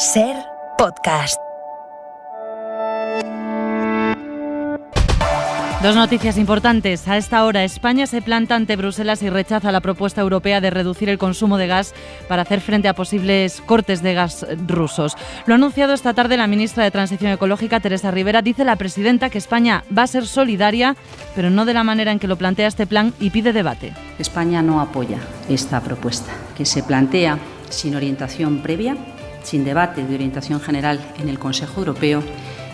SER Podcast. Dos noticias importantes. A esta hora, España se planta ante Bruselas y rechaza la propuesta europea de reducir el consumo de gas para hacer frente a posibles cortes de gas rusos. Lo ha anunciado esta tarde la ministra de Transición Ecológica, Teresa Rivera. Dice la presidenta que España va a ser solidaria, pero no de la manera en que lo plantea este plan, y pide debate. España no apoya esta propuesta, que se plantea sin orientación previa, sin debate de orientación general en el Consejo Europeo,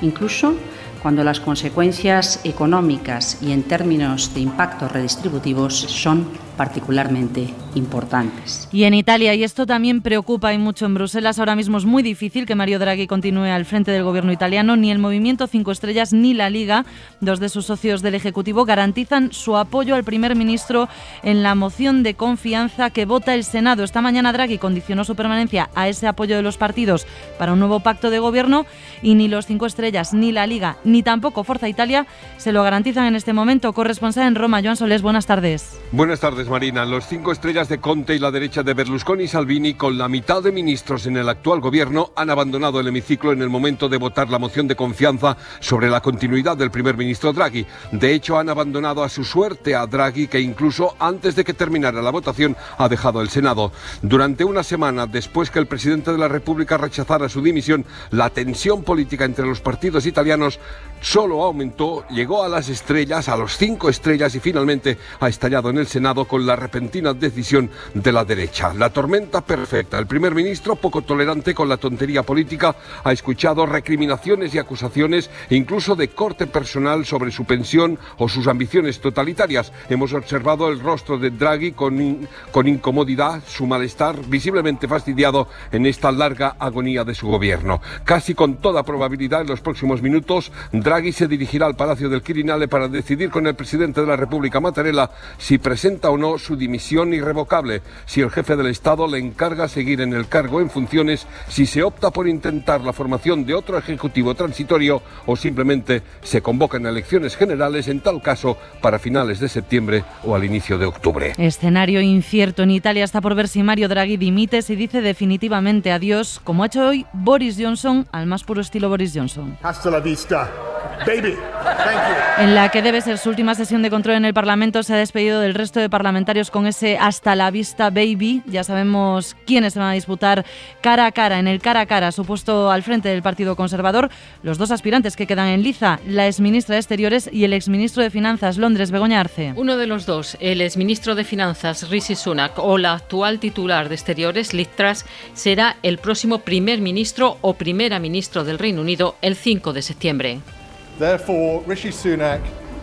incluso cuando las consecuencias económicas y en términos de impactos redistributivos son particularmente importantes. Y en Italia, y esto también preocupa y mucho en Bruselas, ahora mismo es muy difícil que Mario Draghi continúe al frente del gobierno italiano. Ni el Movimiento 5 Estrellas ni la Liga, dos de sus socios del Ejecutivo, garantizan su apoyo al primer ministro en la moción de confianza que vota el Senado. Esta mañana Draghi condicionó su permanencia a ese apoyo de los partidos para un nuevo pacto de gobierno, y ni los 5 Estrellas, ni la Liga, ni tampoco Forza Italia se lo garantizan en este momento. Corresponsal en Roma, Joan Solés, buenas tardes. Buenas tardes, Marina. Los 5 Estrellas de Conte y la derecha de Berlusconi y Salvini, con la mitad de ministros en el actual gobierno, han abandonado el hemiciclo en el momento de votar la moción de confianza sobre la continuidad del primer ministro Draghi. De hecho, han abandonado a su suerte a Draghi, que incluso antes de que terminara la votación ha dejado el Senado. Durante una semana después que el presidente de la República rechazara su dimisión, la tensión política entre los partidos italianos solo aumentó, llegó a las estrellas, a los 5 estrellas, y finalmente ha estallado en el Senado con la repentina decisión de la derecha. La tormenta perfecta. El primer ministro, poco tolerante con la tontería política, ha escuchado recriminaciones y acusaciones, incluso de corte personal, sobre su pensión o sus ambiciones totalitarias. Hemos observado el rostro de Draghi con incomodidad, su malestar visiblemente fastidiado en esta larga agonía de su gobierno. Casi con toda probabilidad, en los próximos minutos, Draghi se dirigirá al Palacio del Quirinale para decidir con el presidente de la República, Mattarella, si presenta o no su dimisión irrevocable, si el jefe del Estado le encarga seguir en el cargo en funciones, si se opta por intentar la formación de otro ejecutivo transitorio o simplemente se convocan elecciones generales, en tal caso para finales de septiembre o al inicio de octubre. Escenario incierto en Italia. Está por ver si Mario Draghi dimite, si dice definitivamente adiós, como ha hecho hoy Boris Johnson, al más puro estilo Boris Johnson. Hasta la vista, baby. Thank you. En la que debe ser su última sesión de control en el Parlamento, se ha despedido del resto de parlamentarios con ese hasta la vista, baby. Ya sabemos quiénes se van a disputar cara a cara, en el cara a cara, su puesto al frente del Partido Conservador. Los dos aspirantes que quedan en liza, la exministra de Exteriores y el exministro de Finanzas, Londres, Begoña Arce. Uno de los dos, el exministro de Finanzas, Rishi Sunak, o la actual titular de Exteriores, Liz Truss, será el próximo primer ministro o primera ministra del Reino Unido el 5 de septiembre. Therefore, Rishi Sunak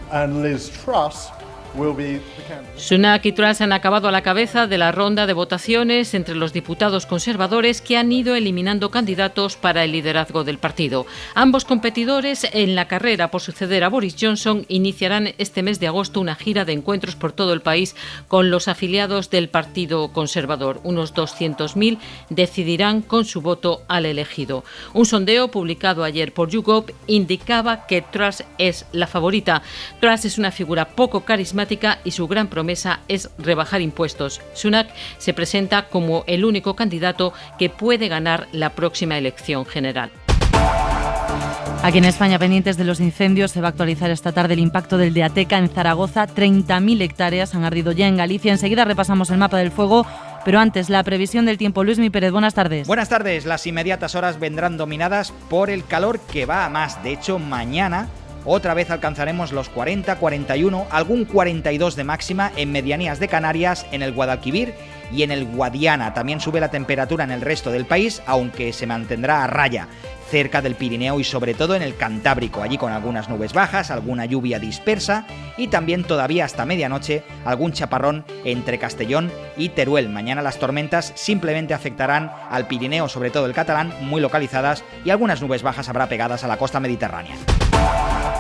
and Liz Truss will be the candidates. Sunak y Truss han acabado a la cabeza de la ronda de votaciones entre los diputados conservadores, que han ido eliminando candidatos para el liderazgo del partido. Ambos competidores en la carrera por suceder a Boris Johnson iniciarán este mes de agosto una gira de encuentros por todo el país con los afiliados del Partido Conservador. Unos 200.000 decidirán con su voto al elegido. Un sondeo publicado ayer por YouGov indicaba que Truss es la favorita. Truss es una figura poco carismática y su gran promesa es rebajar impuestos. Sunak se presenta como el único candidato que puede ganar la próxima elección general. Aquí en España, pendientes de los incendios, se va a actualizar esta tarde el impacto del de Ateca en Zaragoza. 30.000 hectáreas han ardido ya en Galicia. Enseguida repasamos el mapa del fuego, pero antes la previsión del tiempo. Luismi Pérez, buenas tardes. Buenas tardes. Las inmediatas horas vendrán dominadas por el calor, que va a más. De hecho, mañana otra vez alcanzaremos los 40, 41, algún 42 de máxima en medianías de Canarias, en el Guadalquivir y en el Guadiana. También sube la temperatura en el resto del país, aunque se mantendrá a raya cerca del Pirineo y sobre todo en el Cantábrico, allí con algunas nubes bajas, alguna lluvia dispersa y también todavía hasta medianoche algún chaparrón entre Castellón y Teruel. Mañana las tormentas simplemente afectarán al Pirineo, sobre todo el catalán, muy localizadas, y algunas nubes bajas habrá pegadas a la costa mediterránea.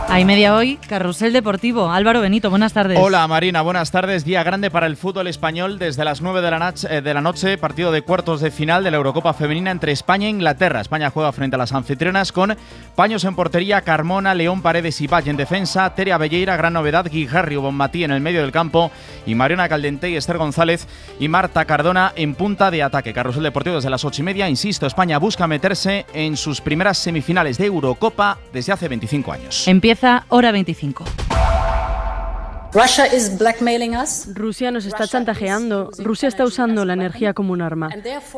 Hay media hoy, Carrusel Deportivo. Álvaro Benito, buenas tardes. Hola Marina, buenas tardes. Día grande para el fútbol español desde las 9 de la noche, partido de cuartos de final de la Eurocopa Femenina entre España e Inglaterra. España juega frente a las anfitrionas con Paños en portería, Carmona, León, Paredes y Valle en defensa, Terea Belleira, gran novedad, Guijarri, Bonmatí en el medio del campo y Mariona Caldentey, Esther González y Marta Cardona en punta de ataque. Carrusel Deportivo desde las 8:30. Insisto, España busca meterse en sus primeras semifinales de Eurocopa desde hace 25 años. Empieza hora 25. Rusia nos está chantajeando. Rusia está usando la energía como un arma.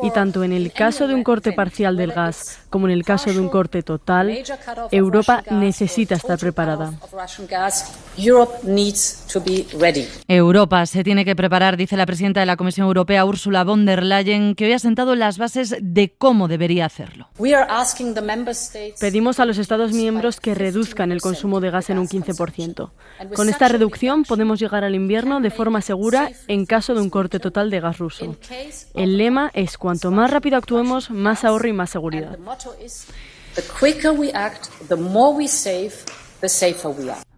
Y tanto en el caso de un corte parcial del gas como en el caso de un corte total, Europa necesita estar preparada. Europa se tiene que preparar, dice la presidenta de la Comisión Europea, Ursula von der Leyen, que hoy ha sentado las bases de cómo debería hacerlo. Pedimos a los Estados miembros que reduzcan el consumo de gas en un 15%. Con esta reducción podemos llegar al invierno de forma segura en caso de un corte total de gas ruso. El lema es: cuanto más rápido actuemos, más ahorro y más seguridad.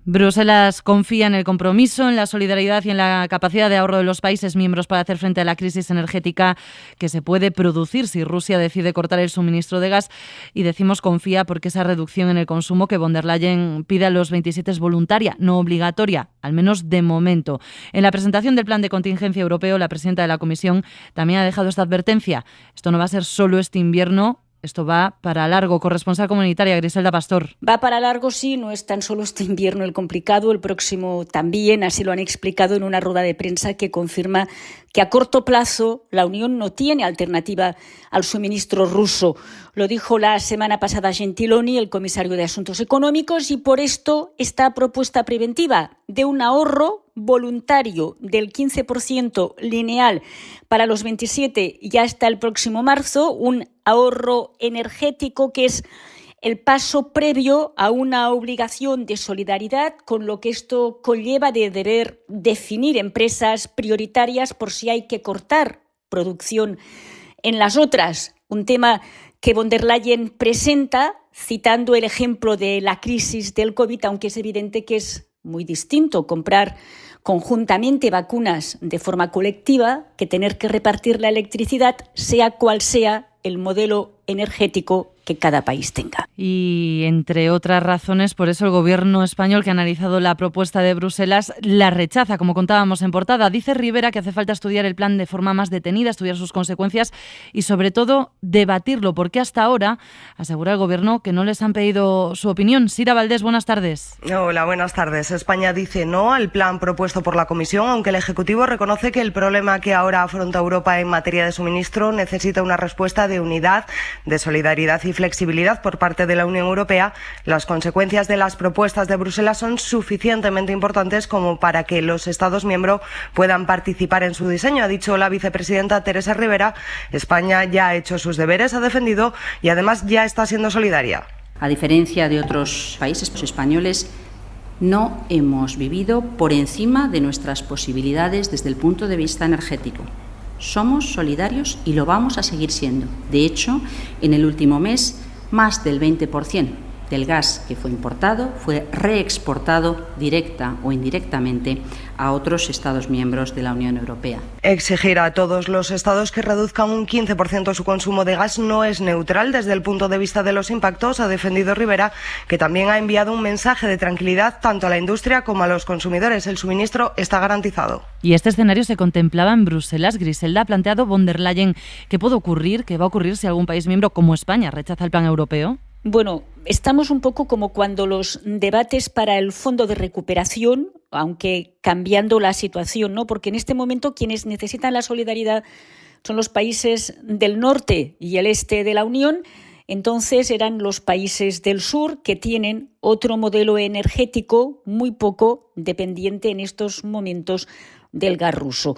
Bruselas confía en el compromiso, en la solidaridad y en la capacidad de ahorro de los países miembros para hacer frente a la crisis energética que se puede producir si Rusia decide cortar el suministro de gas. Y decimos confía porque esa reducción en el consumo que von der Leyen pide a los 27 es voluntaria, no obligatoria, al menos de momento. En la presentación del plan de contingencia europeo, la presidenta de la Comisión también ha dejado esta advertencia. Esto no va a ser solo este invierno. Esto va para largo. Corresponsal comunitaria, Griselda Pastor. Va para largo, sí. No es tan solo este invierno el complicado, el próximo también. Así lo han explicado en una rueda de prensa que confirma que a corto plazo la Unión no tiene alternativa al suministro ruso. Lo dijo la semana pasada Gentiloni, el comisario de Asuntos Económicos, y por esto esta propuesta preventiva de un ahorro voluntario del 15% lineal para los 27 ya hasta el próximo marzo, un ahorro energético que es el paso previo a una obligación de solidaridad, con lo que esto conlleva de deber definir empresas prioritarias por si hay que cortar producción en las otras. Un tema que von der Leyen presenta citando el ejemplo de la crisis del COVID, aunque es evidente que es muy distinto comprar conjuntamente vacunas de forma colectiva que tener que repartir la electricidad, sea cual sea el modelo energético que cada país tenga. Y entre otras razones, por eso el gobierno español, que ha analizado la propuesta de Bruselas, la rechaza, como contábamos en portada. Dice Rivera que hace falta estudiar el plan de forma más detenida, estudiar sus consecuencias y sobre todo debatirlo, porque hasta ahora asegura el gobierno que no les han pedido su opinión. Sira Valdés, buenas tardes. Hola, buenas tardes. España dice no al plan propuesto por la Comisión, aunque el Ejecutivo reconoce que el problema que ahora afronta Europa en materia de suministro necesita una respuesta de unidad, de solidaridad y flexibilidad por parte de la Unión Europea. Las consecuencias de las propuestas de Bruselas son suficientemente importantes como para que los Estados miembros puedan participar en su diseño, ha dicho la vicepresidenta Teresa Rivera. España ya ha hecho sus deberes, ha defendido y además ya está siendo solidaria. A diferencia de otros países españoles, no hemos vivido por encima de nuestras posibilidades desde el punto de vista energético. Somos solidarios y lo vamos a seguir siendo. De hecho, en el último mes, más del 20% del gas que fue importado fue reexportado directa o indirectamente a otros Estados miembros de la Unión Europea. Exigir a todos los Estados que reduzcan un 15% su consumo de gas no es neutral desde el punto de vista de los impactos, ha defendido Rivera, que también ha enviado un mensaje de tranquilidad tanto a la industria como a los consumidores. El suministro está garantizado. Y este escenario se contemplaba en Bruselas. Griselda, ha planteado von der Leyen qué puede ocurrir, qué va a ocurrir si algún país miembro como España rechaza el plan europeo. Bueno, estamos un poco como cuando los debates para el Fondo de Recuperación, aunque cambiando la situación, ¿no? Porque en este momento quienes necesitan la solidaridad son los países del norte y el este de la Unión. Entonces eran los países del sur que tienen otro modelo energético muy poco dependiente en estos momentos del gas ruso.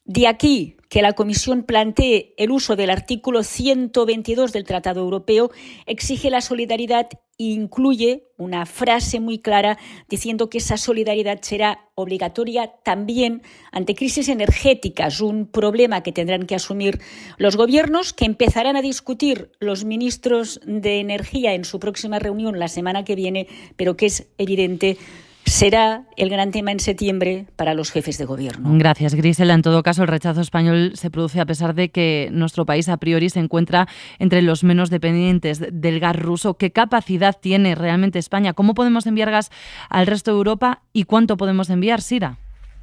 De aquí que la Comisión plantee el uso del artículo 122 del Tratado Europeo exige la solidaridad e incluye una frase muy clara diciendo que esa solidaridad será obligatoria también ante crisis energéticas, un problema que tendrán que asumir los gobiernos, que empezarán a discutir los ministros de Energía en su próxima reunión la semana que viene, pero que es evidente será el gran tema en septiembre para los jefes de gobierno. Gracias, Grisela. En todo caso, el rechazo español se produce a pesar de que nuestro país a priori se encuentra entre los menos dependientes del gas ruso. ¿Qué capacidad tiene realmente España? ¿Cómo podemos enviar gas al resto de Europa y cuánto podemos enviar, Sira?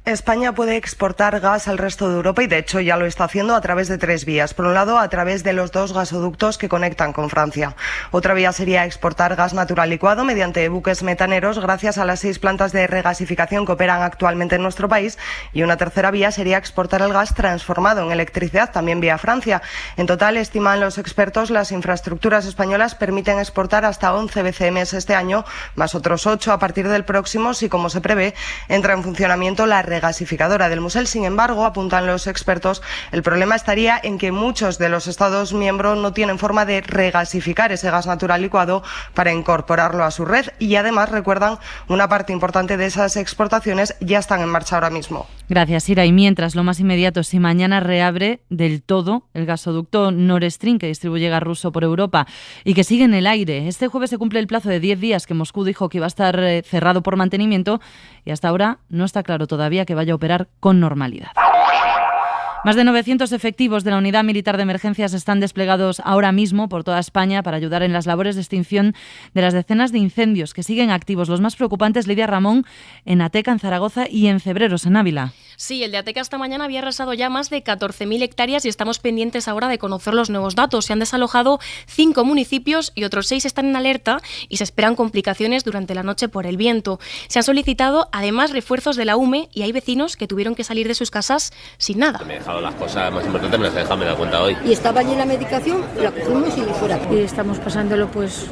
España puede exportar gas al resto de Europa y de hecho ya lo está haciendo a través de 3 vías. Por un lado, a través de los 2 gasoductos que conectan con Francia. Otra vía sería exportar gas natural licuado mediante buques metaneros gracias a las 6 plantas de regasificación que operan actualmente en nuestro país. Y una tercera vía sería exportar el gas transformado en electricidad también vía Francia. En total, estiman los expertos, las infraestructuras españolas permiten exportar hasta 11 BCM este año, más otros 8 a partir del próximo si, como se prevé, entra en funcionamiento la regasificadora del Musel. Sin embargo, apuntan los expertos, el problema estaría en que muchos de los Estados miembros no tienen forma de regasificar ese gas natural licuado para incorporarlo a su red y además, recuerdan, una parte importante de esas exportaciones ya están en marcha ahora mismo. Gracias, Ira. Y mientras, lo más inmediato, si mañana reabre del todo el gasoducto Nord Stream que distribuye gas ruso por Europa y que sigue en el aire. Este jueves se cumple el plazo de 10 días que Moscú dijo que iba a estar cerrado por mantenimiento y hasta ahora no está claro todavía que vaya a operar con normalidad. Más de 900 efectivos de la Unidad Militar de Emergencias están desplegados ahora mismo por toda España para ayudar en las labores de extinción de las decenas de incendios que siguen activos. Los más preocupantes, Lidia Ramón, en Ateca, en Zaragoza y en Cebreros, en Ávila. Sí, el de Ateca esta mañana había arrasado ya más de 14.000 hectáreas y estamos pendientes ahora de conocer los nuevos datos. Se han desalojado 5 municipios y otros 6 están en alerta y se esperan complicaciones durante la noche por el viento. Se han solicitado además refuerzos de la UME y hay vecinos que tuvieron que salir de sus casas sin nada. Las cosas más importantes me las he dejado, me he dado cuenta hoy. Y estaba allí la medicación, la cogimos y fuera. Y estamos pasándolo pues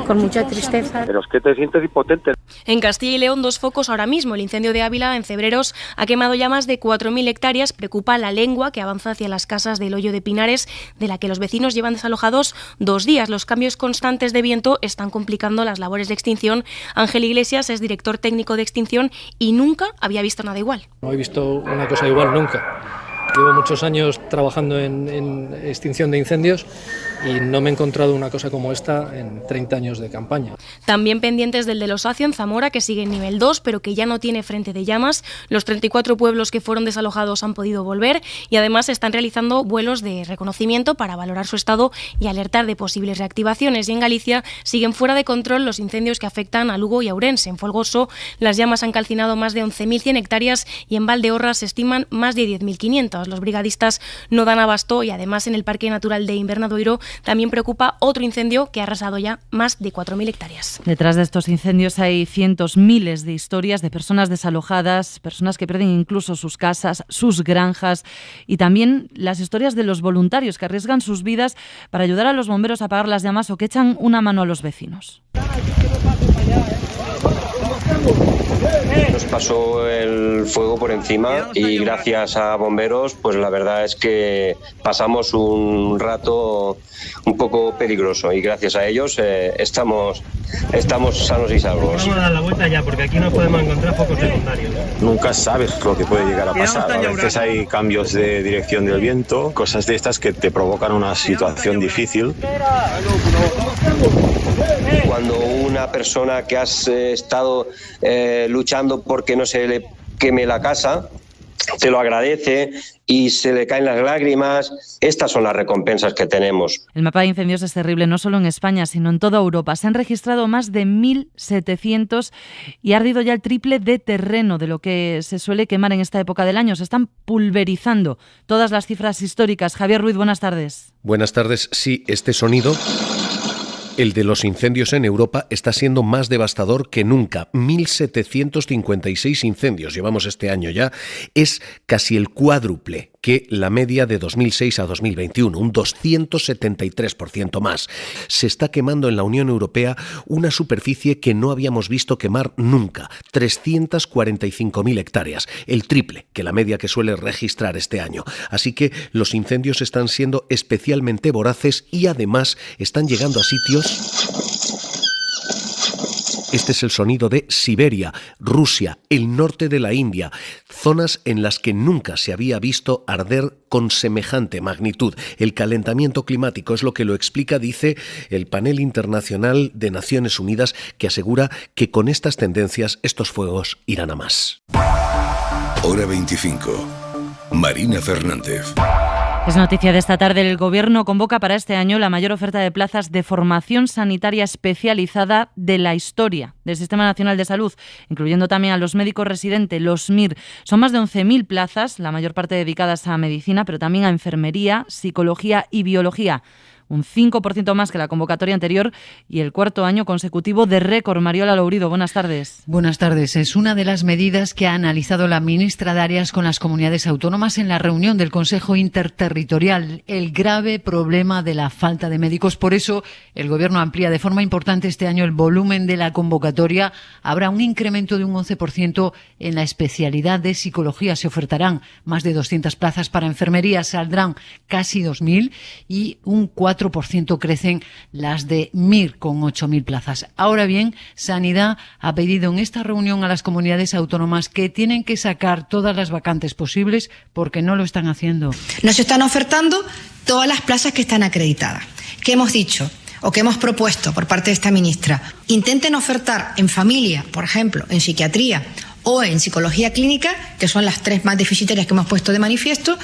con mucha tristeza. Pero es que te sientes impotente. En Castilla y León, 2 focos ahora mismo. El incendio de Ávila, en Cebreros, ha quemado ya más de 4.000 hectáreas. Preocupa la lengua que avanza hacia las casas del Hoyo de Pinares, de la que los vecinos llevan desalojados 2 días. Los cambios constantes de viento están complicando las labores de extinción. Ángel Iglesias es director técnico de extinción y nunca había visto nada igual. No he visto una cosa igual nunca. Llevo muchos años trabajando en extinción de incendios y no me he encontrado una cosa como esta en 30 años de campaña. También pendientes del de Losacio, en Zamora, que sigue en nivel 2, pero que ya no tiene frente de llamas. Los 34 pueblos que fueron desalojados han podido volver y además están realizando vuelos de reconocimiento para valorar su estado y alertar de posibles reactivaciones. Y en Galicia siguen fuera de control los incendios que afectan a Lugo y a Ourense. En Folgoso, las llamas han calcinado más de 11.100 hectáreas y en Valdeorras se estiman más de 10.500. Los brigadistas no dan abasto y además en el Parque Natural de Invernadoiro también preocupa otro incendio que ha arrasado ya más de 4.000 hectáreas. Detrás de estos incendios hay cientos, miles de historias de personas desalojadas, personas que pierden incluso sus casas, sus granjas y también las historias de los voluntarios que arriesgan sus vidas para ayudar a los bomberos a apagar las llamas o que echan una mano a los vecinos. Nos pasó el fuego por encima y gracias a bomberos, pues la verdad es que pasamos un rato un poco peligroso y gracias a ellos estamos sanos y salvos. Vamos a dar la vuelta ya porque aquí no podemos encontrar focos secundarios. Nunca sabes lo que puede llegar a pasar. A veces hay cambios de dirección del viento, cosas de estas que te provocan una situación difícil. Cuando una persona que has estado luchando porque no se le queme la casa, te lo agradece y se le caen las lágrimas. Estas son las recompensas que tenemos. El mapa de incendios es terrible, no solo en España, sino en toda Europa. Se han registrado más de 1.700 y ha ardido ya el triple de terreno de lo que se suele quemar en esta época del año. Se están pulverizando todas las cifras históricas. Javier Ruiz, buenas tardes. Buenas tardes. Sí, este sonido, el de los incendios en Europa, está siendo más devastador que nunca. 1.756 incendios llevamos este año ya. Es casi el cuádruple que la media de 2006 a 2021, un 273% más. Se está quemando en la Unión Europea una superficie que no habíamos visto quemar nunca, 345.000 hectáreas, el triple que la media que suele registrar este año. Así que los incendios están siendo especialmente voraces y además están llegando a sitios... Este es el sonido de Siberia, Rusia, el norte de la India, zonas en las que nunca se había visto arder con semejante magnitud. El calentamiento climático es lo que lo explica, dice el Panel Internacional de Naciones Unidas, que asegura que con estas tendencias estos fuegos irán a más. Hora 25. Marina Fernández. Es noticia de esta tarde. El Gobierno convoca para este año la mayor oferta de plazas de formación sanitaria especializada de la historia del Sistema Nacional de Salud, incluyendo también a los médicos residentes, los MIR. Son más de 11.000 plazas, la mayor parte dedicadas a medicina, pero también a enfermería, psicología y biología. Un 5% más que la convocatoria anterior y el cuarto año consecutivo de récord. Mariola Lourido, buenas tardes. Buenas tardes. Es una de las medidas que ha analizado la ministra Darias con las comunidades autónomas en la reunión del Consejo Interterritorial, el grave problema de la falta de médicos. Por eso, el Gobierno amplía de forma importante este año el volumen de la convocatoria. Habrá un incremento de un 11% en la especialidad de psicología. Se ofertarán más de 200 plazas para enfermería, saldrán casi 2.000 y un 4% crecen las de MIR con 8.000 plazas. Ahora bien, Sanidad ha pedido en esta reunión a las comunidades autónomas que tienen que sacar todas las vacantes posibles porque no lo están haciendo. Nos están ofertando todas las plazas que están acreditadas. ¿Qué hemos dicho? O que hemos propuesto por parte de esta ministra. Intenten ofertar en familia, por ejemplo, en psiquiatría o en psicología clínica, que son las tres más deficitarias que hemos puesto de manifiesto,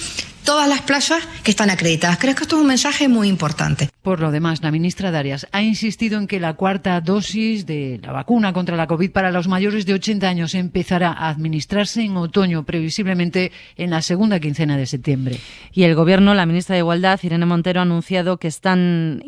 todas las plazas que están acreditadas. Creo que esto es un mensaje muy importante. Por lo demás, la ministra Darias ha insistido en que la cuarta dosis de la vacuna contra la COVID para los mayores de 80 años empezará a administrarse en otoño, previsiblemente en la segunda quincena de septiembre. Y el Gobierno, la ministra de Igualdad, Irene Montero, ha anunciado que están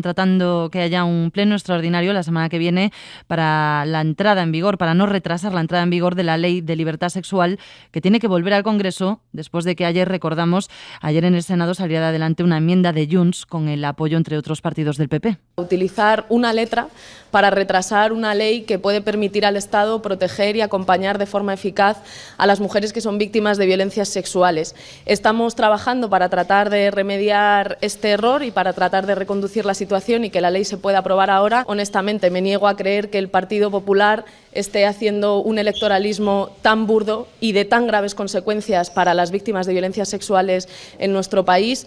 tratando que haya un pleno extraordinario la semana que viene para la entrada en vigor, para no retrasar la entrada en vigor de la Ley de Libertad Sexual, que tiene que volver al Congreso después de que ayer en el Senado saliera adelante una enmienda de Junts con el apoyo, entre otros, partidos del PP. Utilizar una letra para retrasar una ley que puede permitir al Estado proteger y acompañar de forma eficaz a las mujeres que son víctimas de violencias sexuales. Estamos trabajando para tratar de remediar este error y para tratar de reconducir la situación y que la ley se pueda aprobar ahora. Honestamente, me niego a creer que el Partido Popular esté haciendo un electoralismo tan burdo y de tan graves consecuencias para las víctimas de violencias sexuales en nuestro país.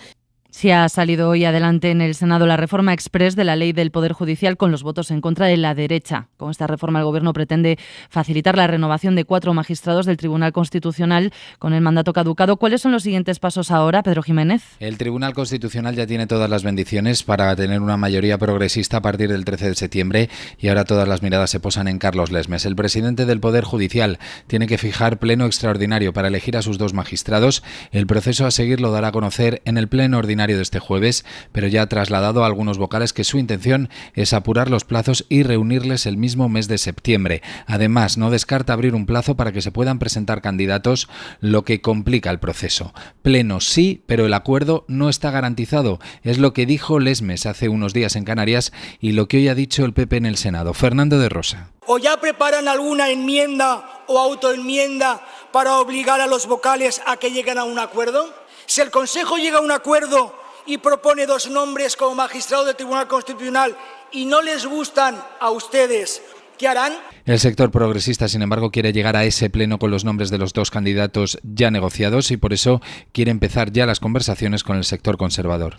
Sí ha salido hoy adelante en el Senado la reforma exprés de la Ley del Poder Judicial con los votos en contra de la derecha. Con esta reforma el Gobierno pretende facilitar la renovación de 4 magistrados del Tribunal Constitucional con el mandato caducado. ¿Cuáles son los siguientes pasos ahora, Pedro Jiménez? El Tribunal Constitucional ya tiene todas las bendiciones para tener una mayoría progresista a partir del 13 de septiembre y ahora todas las miradas se posan en Carlos Lesmes. El presidente del Poder Judicial tiene que fijar pleno extraordinario para elegir a sus 2 magistrados. El proceso a seguir lo dará a conocer en el pleno ordinario de este jueves, pero ya ha trasladado a algunos vocales que su intención es apurar los plazos y reunirles el mismo mes de septiembre. Además, no descarta abrir un plazo para que se puedan presentar candidatos, lo que complica el proceso. Pleno sí, pero el acuerdo no está garantizado. Es lo que dijo Lesmes hace unos días en Canarias y lo que hoy ha dicho el PP en el Senado. Fernando de Rosa. ¿O ya preparan alguna enmienda o autoenmienda para obligar a los vocales a que lleguen a un acuerdo? Si el Consejo llega a un acuerdo y propone 2 nombres como magistrado del Tribunal Constitucional y no les gustan a ustedes, ¿qué harán? El sector progresista, sin embargo, quiere llegar a ese pleno con los nombres de los 2 candidatos ya negociados y por eso quiere empezar ya las conversaciones con el sector conservador.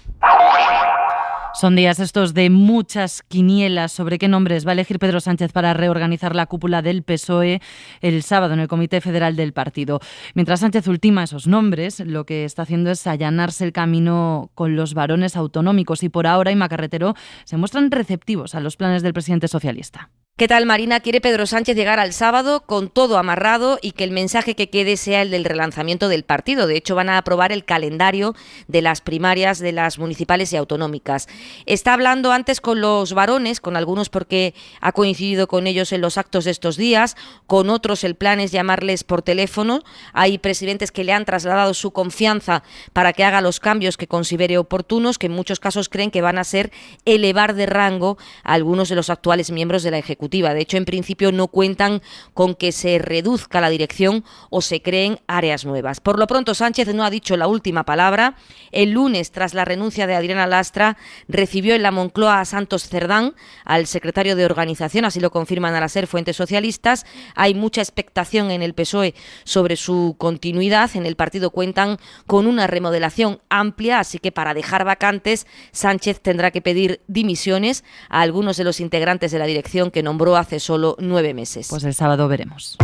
Son días estos de muchas quinielas sobre qué nombres va a elegir Pedro Sánchez para reorganizar la cúpula del PSOE el sábado en el Comité Federal del partido. Mientras Sánchez ultima esos nombres, lo que está haciendo es allanarse el camino con los varones autonómicos y por ahora Imma Carretero se muestran receptivos a los planes del presidente socialista. ¿Qué tal, Marina? Quiere Pedro Sánchez llegar al sábado con todo amarrado y que el mensaje que quede sea el del relanzamiento del partido. De hecho, van a aprobar el calendario de las primarias de las municipales y autonómicas. Está hablando antes con los varones, con algunos porque ha coincidido con ellos en los actos de estos días, con otros el plan es llamarles por teléfono. Hay presidentes que le han trasladado su confianza para que haga los cambios que considere oportunos, que en muchos casos creen que van a ser elevar de rango a algunos de los actuales miembros de la Ejecutiva. De hecho, en principio no cuentan con que se reduzca la dirección o se creen áreas nuevas. Por lo pronto, Sánchez no ha dicho la última palabra. El lunes, tras la renuncia de Adriana Lastra, recibió en la Moncloa a Santos Cerdán, al secretario de Organización, así lo confirman a la SER fuentes socialistas. Hay mucha expectación en el PSOE sobre su continuidad. En el partido cuentan con una remodelación amplia, así que para dejar vacantes, Sánchez tendrá que pedir dimisiones a algunos de los integrantes de la dirección que nombró hace solo 9 meses. Pues el sábado veremos.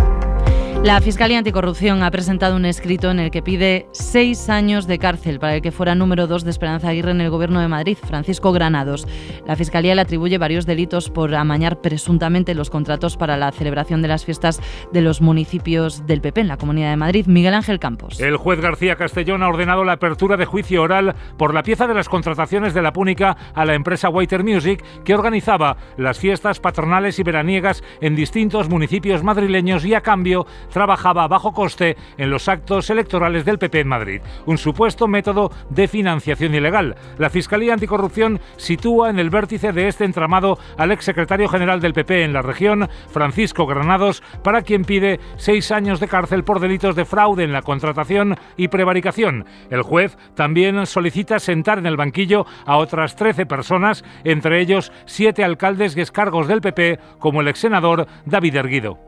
La Fiscalía Anticorrupción ha presentado un escrito en el que pide 6 años de cárcel para el que fuera número 2 de Esperanza Aguirre en el Gobierno de Madrid, Francisco Granados. La Fiscalía le atribuye varios delitos por amañar presuntamente los contratos para la celebración de las fiestas de los municipios del PP en la Comunidad de Madrid. Miguel Ángel Campos. El juez García Castellón ha ordenado la apertura de juicio oral por la pieza de las contrataciones de la Púnica a la empresa Waiter Music, que organizaba las fiestas patronales y veraniegas en distintos municipios madrileños y a cambio trabajaba a bajo coste en los actos electorales del PP en Madrid. Un supuesto método de financiación ilegal. La Fiscalía Anticorrupción sitúa en el vértice de este entramado al exsecretario general del PP en la región, Francisco Granados, para quien pide 6 años de cárcel por delitos de fraude en la contratación y prevaricación. El juez también solicita sentar en el banquillo a otras 13 personas, entre ellos 7 alcaldes y excargos del PP, como el exsenador David Erguido.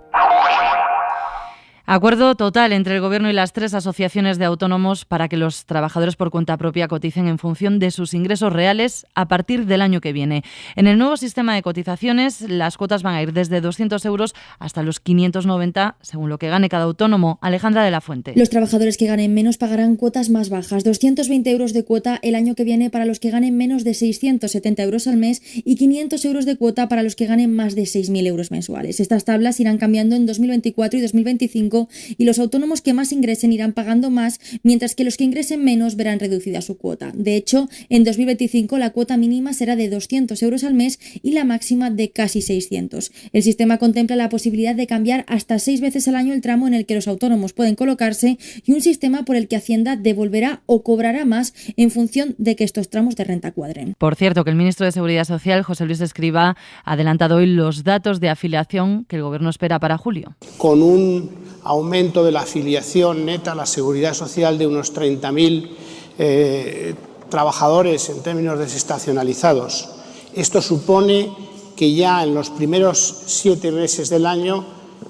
Acuerdo total entre el Gobierno y las 3 asociaciones de autónomos para que los trabajadores por cuenta propia coticen en función de sus ingresos reales a partir del año que viene. En el nuevo sistema de cotizaciones, las cuotas van a ir desde 200 euros hasta los 590, según lo que gane cada autónomo. Alejandra de la Fuente. Los trabajadores que ganen menos pagarán cuotas más bajas, 220 euros de cuota el año que viene para los que ganen menos de 670 euros al mes y 500 euros de cuota para los que ganen más de 6.000 euros mensuales. Estas tablas irán cambiando en 2024 y 2025 y los autónomos que más ingresen irán pagando más, mientras que los que ingresen menos verán reducida su cuota. De hecho, en 2025 la cuota mínima será de 200 euros al mes y la máxima de casi 600. El sistema contempla la posibilidad de cambiar hasta 6 veces al año el tramo en el que los autónomos pueden colocarse y un sistema por el que Hacienda devolverá o cobrará más en función de que estos tramos de renta cuadren. Por cierto, que el ministro de Seguridad Social, José Luis Escrivá, ha adelantado hoy los datos de afiliación que el Gobierno espera para julio. Con un aumento de la afiliación neta a la Seguridad Social de unos 30.000 trabajadores en términos desestacionalizados. Esto supone que ya en los primeros 7 meses del año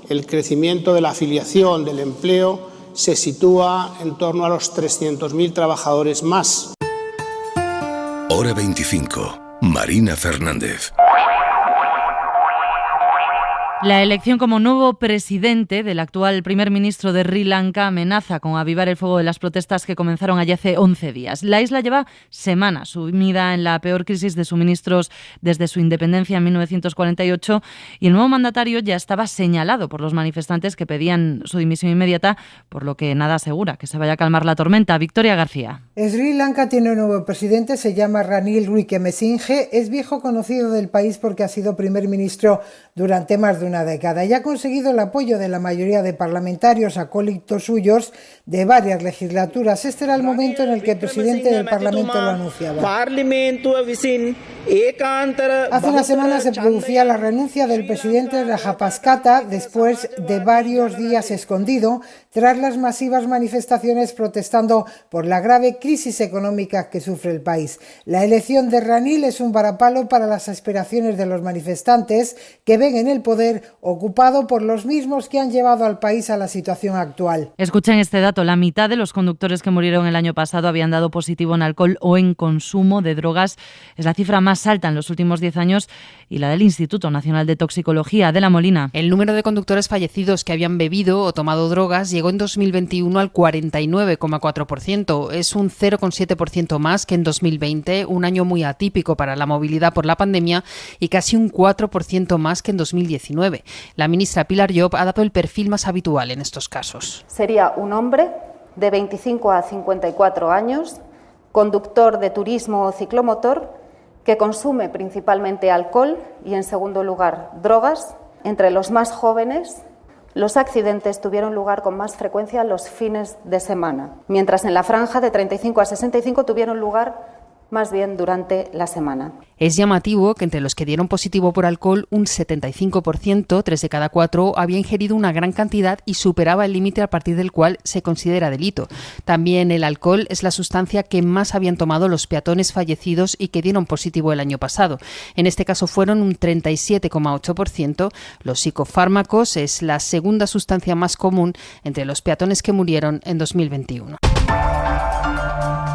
el crecimiento de la afiliación del empleo se sitúa en torno a los 300.000 trabajadores más. Hora 25. Marina Fernández. La elección como nuevo presidente del actual primer ministro de Sri Lanka amenaza con avivar el fuego de las protestas que comenzaron allí hace 11 días. La isla lleva semanas sumida en la peor crisis de suministros desde su independencia en 1948 y el nuevo mandatario ya estaba señalado por los manifestantes que pedían su dimisión inmediata, por lo que nada asegura que se vaya a calmar la tormenta. Victoria García. Sri Lanka tiene un nuevo presidente, se llama Ranil Wickremesinghe, es viejo conocido del país porque ha sido primer ministro durante más de una década y ha conseguido el apoyo de la mayoría de parlamentarios acólitos suyos de varias legislaturas. Este era el momento en el que el presidente del Parlamento lo anunciaba. Hace una semana se producía la renuncia del presidente Rajapaksa después de varios días escondido tras las masivas manifestaciones protestando por la grave crisis económica que sufre el país. La elección de Ranil es un varapalo para las aspiraciones de los manifestantes que ven en el poder ser ocupado por los mismos que han llevado al país a la situación actual. Escuchen este dato, la mitad de los conductores que murieron el año pasado habían dado positivo en alcohol o en consumo de drogas. Es la cifra más alta en los últimos 10 años y la del Instituto Nacional de Toxicología. De la Molina. El número de conductores fallecidos que habían bebido o tomado drogas llegó en 2021 al 49,4%. Es un 0,7% más que en 2020, un año muy atípico para la movilidad por la pandemia, y casi un 4% más que en 2019. La ministra Pilar Llop ha dado el perfil más habitual en estos casos. Sería un hombre de 25 a 54 años, conductor de turismo o ciclomotor, que consume principalmente alcohol y, en segundo lugar, drogas. Entre los más jóvenes, los accidentes tuvieron lugar con más frecuencia los fines de semana, mientras en la franja de 35 a 65 tuvieron lugar más bien durante la semana. Es llamativo que entre los que dieron positivo por alcohol, un 75%, 3 de cada 4, había ingerido una gran cantidad y superaba el límite a partir del cual se considera delito. También el alcohol es la sustancia que más habían tomado los peatones fallecidos y que dieron positivo el año pasado. En este caso fueron un 37,8%. Los psicofármacos es la segunda sustancia más común entre los peatones que murieron en 2021.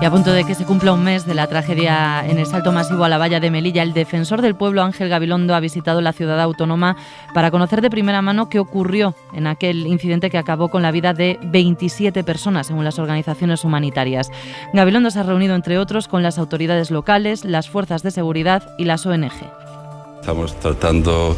Y a punto de que se cumpla un mes de la tragedia en el salto masivo a la valla de Melilla, el defensor del pueblo Ángel Gabilondo ha visitado la ciudad autónoma para conocer de primera mano qué ocurrió en aquel incidente que acabó con la vida de 27 personas, según las organizaciones humanitarias. Gabilondo se ha reunido, entre otros, con las autoridades locales, las fuerzas de seguridad y las ONG. Estamos tratando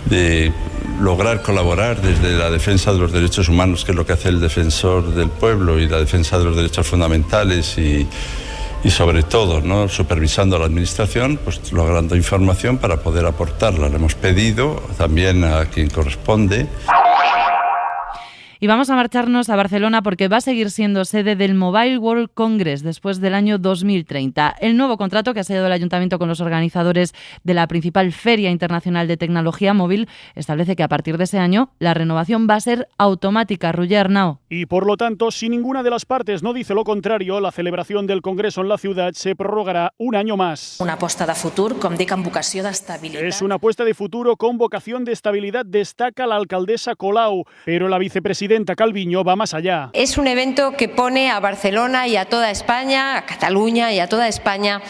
de lograr colaborar desde la defensa de los derechos humanos, que es lo que hace el defensor del pueblo, y la defensa de los derechos fundamentales y sobre todo, ¿no?, supervisando a la administración, pues logrando información para poder aportarla. Le hemos pedido también a quien corresponde. Y vamos a marcharnos a Barcelona porque va a seguir siendo sede del Mobile World Congress después del año 2030. El nuevo contrato que ha sellado el Ayuntamiento con los organizadores de la principal feria internacional de tecnología móvil establece que a partir de ese año la renovación va a ser automática. Roger Arnau. Y por lo tanto, si ninguna de las partes no dice lo contrario, la celebración del Congreso en la ciudad se prorrogará un año más. Una aposta de futur, com dic, amb vocació d'estabilitat. Es una apuesta de futuro con vocación de estabilidad, destaca la alcaldesa Colau, pero la vicepresidenta Calviño va más allá. Es un evento que pone a Barcelona y a toda España, a Cataluña y a toda España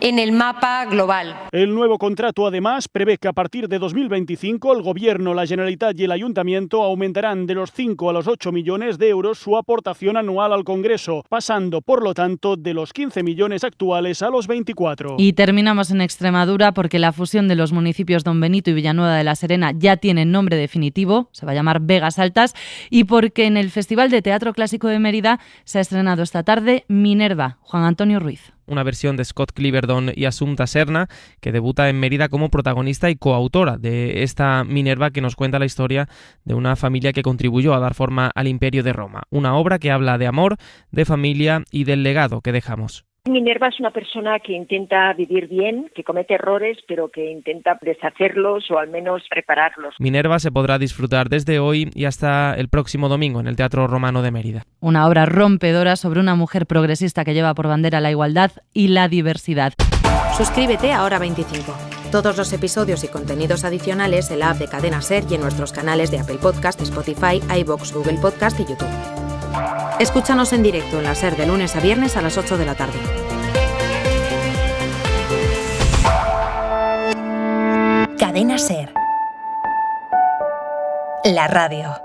en el mapa global. El nuevo contrato, además, prevé que a partir de 2025 el Gobierno, la Generalitat y el Ayuntamiento aumentarán de los 5 a los 8 millones de euros su aportación anual al Congreso, pasando, por lo tanto, de los 15 millones actuales a los 24. Y terminamos en Extremadura porque la fusión de los municipios Don Benito y Villanueva de la Serena ya tiene nombre definitivo, se va a llamar Vegas Altas, y porque en el Festival de Teatro Clásico de Mérida se ha estrenado esta tarde Minerva. Juan Antonio Ruiz. Una versión de Scott Cliverdon y Assumpta Serna, que debuta en Mérida como protagonista y coautora de esta Minerva, que nos cuenta la historia de una familia que contribuyó a dar forma al Imperio de Roma. Una obra que habla de amor, de familia y del legado que dejamos. Minerva es una persona que intenta vivir bien, que comete errores, pero que intenta deshacerlos o al menos repararlos. Minerva se podrá disfrutar desde hoy y hasta el próximo domingo en el Teatro Romano de Mérida. Una obra rompedora sobre una mujer progresista que lleva por bandera la igualdad y la diversidad. Suscríbete a Hora 25. Todos los episodios y contenidos adicionales en la app de Cadena SER y en nuestros canales de Apple Podcast, Spotify, iVoox, Google Podcast y YouTube. Escúchanos en directo en la SER de lunes a viernes a las 8 de la tarde. Cadena SER. La radio.